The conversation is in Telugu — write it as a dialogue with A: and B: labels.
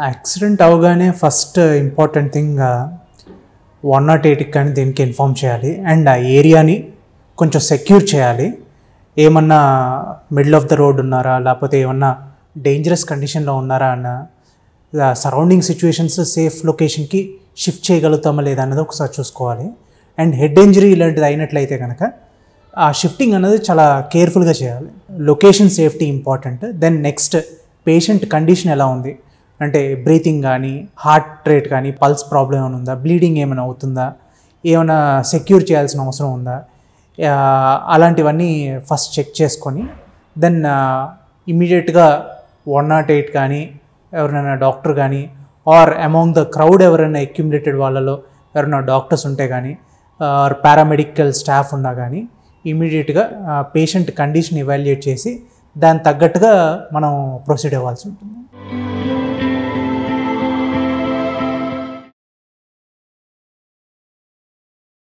A: యాక్సిడెంట్ అవగానే ఫస్ట్ ఇంపార్టెంట్ థింగ్ 108కి కానీ దీనికి ఇన్ఫామ్ చేయాలి అండ్ ఆ ఏరియాని కొంచెం సెక్యూర్ చేయాలి. ఏమన్నా మిడిల్ ఆఫ్ ద రోడ్ ఉన్నారా, లేకపోతే ఏమన్నా డేంజరస్ కండిషన్లో ఉన్నారా అన్న సరౌండింగ్ సిచ్యువేషన్స్ సేఫ్ లొకేషన్కి షిఫ్ట్ చేయగలుగుతామా లేదా అన్నది ఒకసారి చూసుకోవాలి. అండ్ హెడ్ ఇంజరీ ఇలాంటిది అయినట్లయితే కనుక ఆ షిఫ్టింగ్ అనేది చాలా కేర్ఫుల్గా చేయాలి. Location safety important. Then next patient condition ఎలా ఉంది అంటే బ్రీతింగ్ కానీ, హార్ట్ రేట్ కానీ, పల్స్ ప్రాబ్లం ఏమైనా ఉందా, బ్లీడింగ్ ఏమైనా అవుతుందా, ఏమైనా సెక్యూర్ చేయాల్సిన అవసరం ఉందా, అలాంటివన్నీ ఫస్ట్ చెక్ చేసుకొని దెన్ ఇమీడియట్గా 108 కానీ ఎవరైనా డాక్టర్ కానీ ఆర్ అమాంగ్ ద క్రౌడ్ ఎవరైనా అక్యుములేటెడ్ వాళ్ళలో ఎవరైనా డాక్టర్స్ ఉంటే కానీ ఆర్ పారామెడికల్ స్టాఫ్ ఉన్నా కానీ ఇమీడియట్గా పేషెంట్ కండిషన్ ఎవాల్యుయేట్ చేసి దానికి తగ్గట్టుగా మనం ప్రొసీడ్ అవ్వాల్సి ఉంటుంది.